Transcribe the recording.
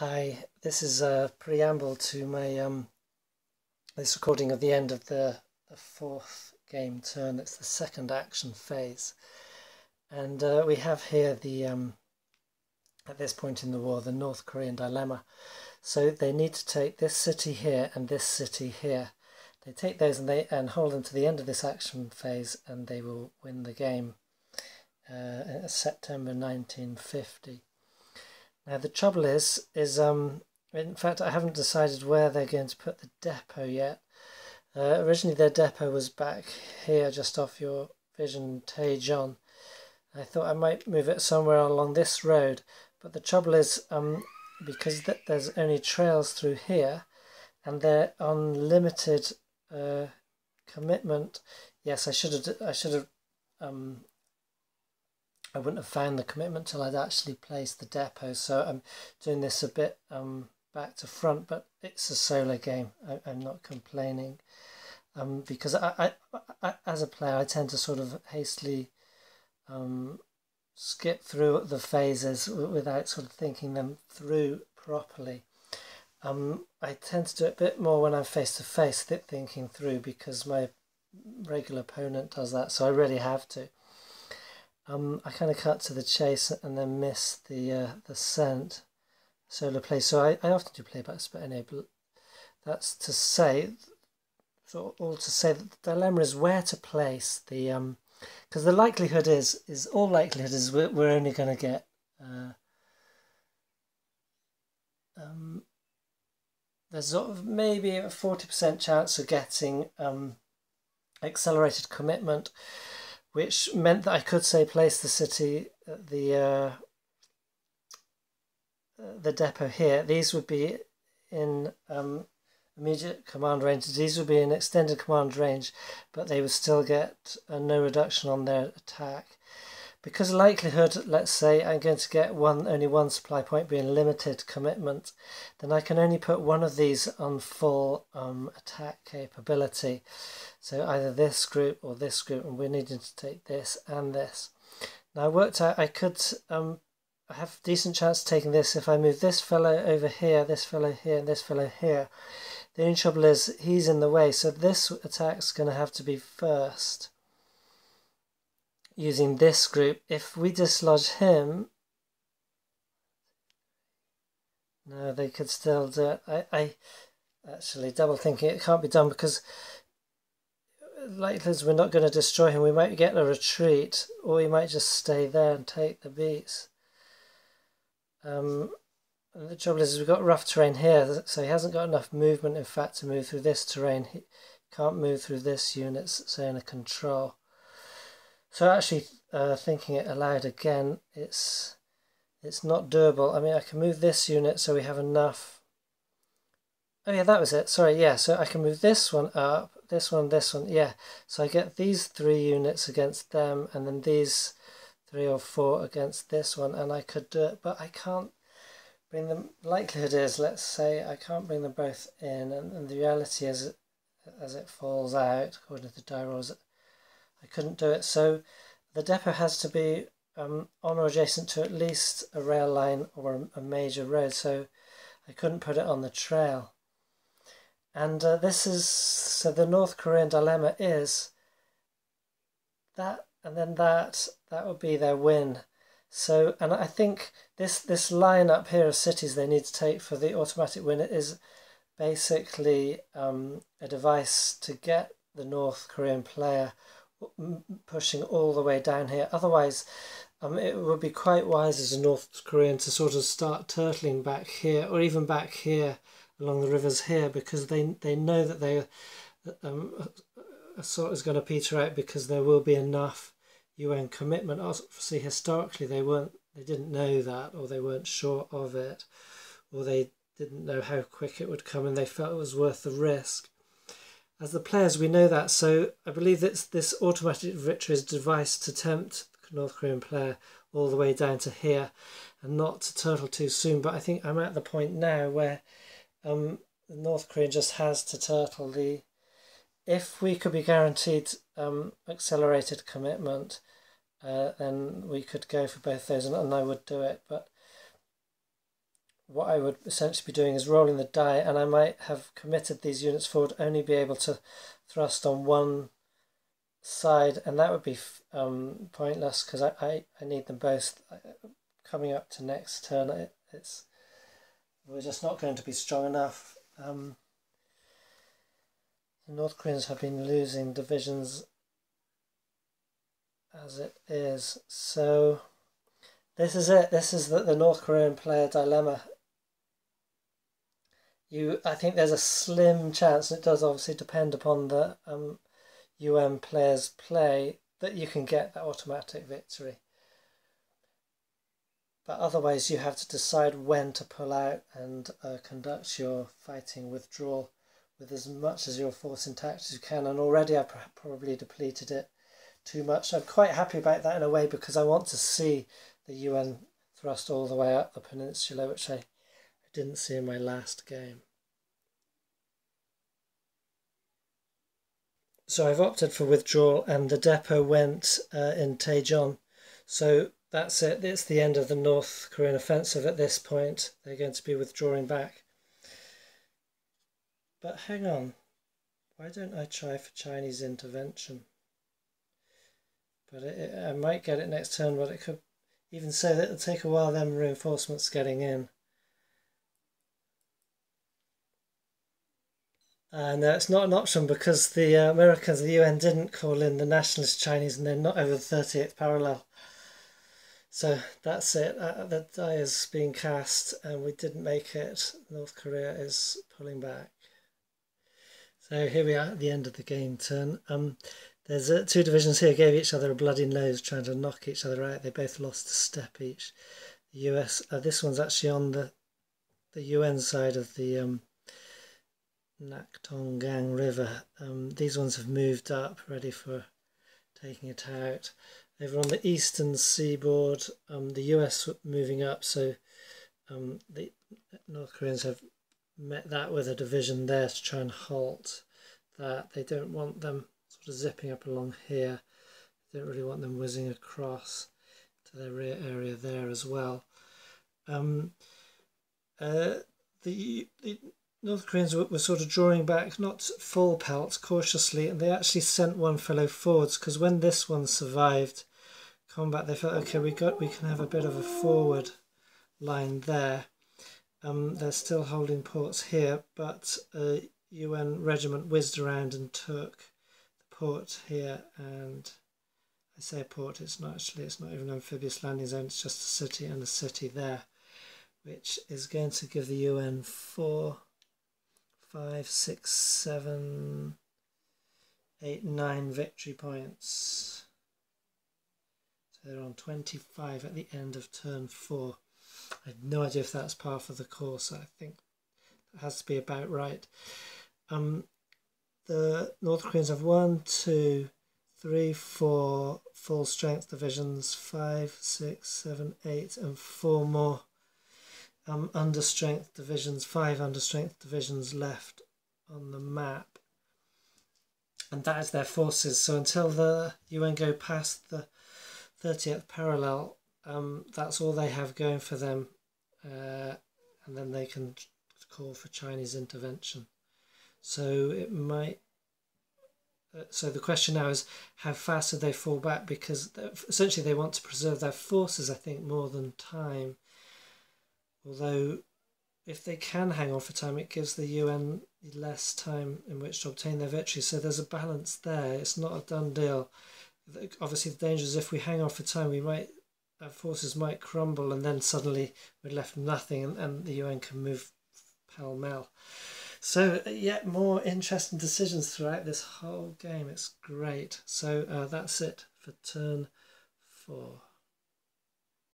Hi, this is a preamble to my this recording of the end of the fourth game turn. It's the second action phase, and we have here the at this point in the war the North Korean dilemma. So they need to take this city here and this city here. They take those and hold them to the end of this action phase, and they will win the game. September 1950. Now the trouble is in fact I haven't decided where they're going to put the depot yet. Originally their depot was back here just off your vision Taejon. I thought I might move it somewhere along this road, but the trouble is because there's only trails through here and they're on limited commitment. Yes, I should have I wouldn't have found the commitment till I'd actually placed the depot, so I'm doing this a bit back to front, but it's a solo game. I'm not complaining because I as a player I tend to sort of hastily skip through the phases without sort of thinking them through properly. I tend to do it a bit more when I'm face to face, thinking through, because my regular opponent does that, so I really have to. I kind of cut to the chase and then miss the scent solo play. So I often do playbacks, but enable. That's to say, so all to say that the dilemma is where to place the because the likelihood is all likelihood is we're only going to get there's sort of maybe a 40% chance of getting accelerated commitment, which meant that I could say place the city at the depot here. These would be in immediate command range. These would be in extended command range, but they would still get no reduction on their attack. Because likelihood, let's say I'm going to get only one supply point being limited commitment, then I can only put one of these on full attack capability. So either this group or this group, and we're needing to take this and this. Now I worked out I could I have a decent chance of taking this if I move this fellow over here, this fellow here, and this fellow here. The only trouble is he's in the way, so this attack's going to have to be first using this group. If we dislodge him, no, they could still do it. I actually double thinking it can't be done, because likelihood we're not going to destroy him. We might get a retreat, or he might just stay there and take the beats. And the trouble is we've got rough terrain here, so he hasn't got enough movement, in fact, to move through this terrain. He can't move through this unit, say in a control. So actually thinking it aloud again, it's not doable. I mean, I can move this unit so we have enough. Oh yeah, that was it. Sorry, yeah, so I can move this one up, this one, yeah. So I get these 3 units against them, and then these 3 or 4 against this one, and I could do it, but I can't bring them. Likelihood is, let's say, I can't bring them both in, and the reality is, as it falls out, according to the die rolls, I couldn't do it. So the depot has to be on or adjacent to at least a rail line or a major road, so I couldn't put it on the trail. And this is, so the North Korean dilemma is that, and then that would be their win. So, and I think this line up here of cities they need to take for the automatic win is basically a device to get the North Korean player pushing all the way down here. Otherwise, it would be quite wise as a North Korean to sort of start turtling back here, or even back here along the rivers here, because they know that they assault is going to peter out, because there will be enough UN commitment. Obviously, historically they didn't know that, or they weren't sure of it, or they didn't know how quick it would come, and they felt it was worth the risk. As the players, we know that, so I believe that this automatic victory is devised to tempt the North Korean player all the way down to here, and not to turtle too soon. But I think I'm at the point now where the North Korea just has to turtle. If we could be guaranteed accelerated commitment, then we could go for both those, and I would do it. But what I would essentially be doing is rolling the die, and I might have committed these units forward, only be able to thrust on one side, and that would be pointless because I need them both coming up to next turn. We're just not going to be strong enough. The North Koreans have been losing divisions as it is, so this is it. This is the North Korean player dilemma. I think there's a slim chance, and it does obviously depend upon the UN players' play, that you can get that automatic victory. But otherwise you have to decide when to pull out and conduct your fighting withdrawal with as much of your force intact as you can. And already I've probably depleted it too much. I'm quite happy about that in a way, because I want to see the UN thrust all the way up the peninsula, which I didn't see in my last game. So I've opted for withdrawal, and the depot went in Daejeon. So that's it. It's the end of the North Korean offensive at this point. They're going to be withdrawing back. But hang on. Why don't I try for Chinese intervention? But I might get it next turn, but it could even say that it'll take a while, them reinforcements getting in. No, it's not an option, because the Americans, the UN, didn't call in the nationalist Chinese, and they're not over the 38th parallel. So that's it. The die is being cast, and we didn't make it. North Korea is pulling back. So here we are at the end of the game turn. There's two divisions here gave each other a bloody nose, trying to knock each other out. They both lost a step each. The US, this one's actually on the UN side of the Naktongang River. These ones have moved up, ready for taking it out. Over on the eastern seaboard, the US moving up, so the North Koreans have met that with a division there to try and halt that. They don't want them sort of zipping up along here. They don't really want them whizzing across to their rear area there as well. The North Koreans were sort of drawing back, not full pelt, cautiously, and they actually sent one fellow forwards, because when this one survived combat, they felt, okay, we can have a bit of a forward line there. They're still holding ports here, but a UN regiment whizzed around and took the port here, and I say port, it's not even an amphibious landing zone, it's just a city and a city there, which is going to give the UN 4, 5, 6, 7, 8, 9 victory points. So they're on 25 at the end of turn 4. I have no idea if that's par for the course. I think that has to be about right. The North Koreans have 1, 2, 3, 4 full strength divisions, 5, 6, 7, 8, and 4 more understrength divisions, 5 understrength divisions left on the map. And that is their forces. So until the UN go past the 30th parallel, that's all they have going for them, and then they can call for Chinese intervention. So it might. So the question now is, how fast do they fall back? Because essentially they want to preserve their forces, I think, more than time. Although, if they can hang on for time, it gives the UN less time in which to obtain their victory. So there's a balance there. It's not a done deal. Obviously, the danger is if we hang on for time, our forces might crumble, and then suddenly we're left with nothing, and the UN can move pell-mell. So yet more interesting decisions throughout this whole game. It's great. So that's it for turn 4.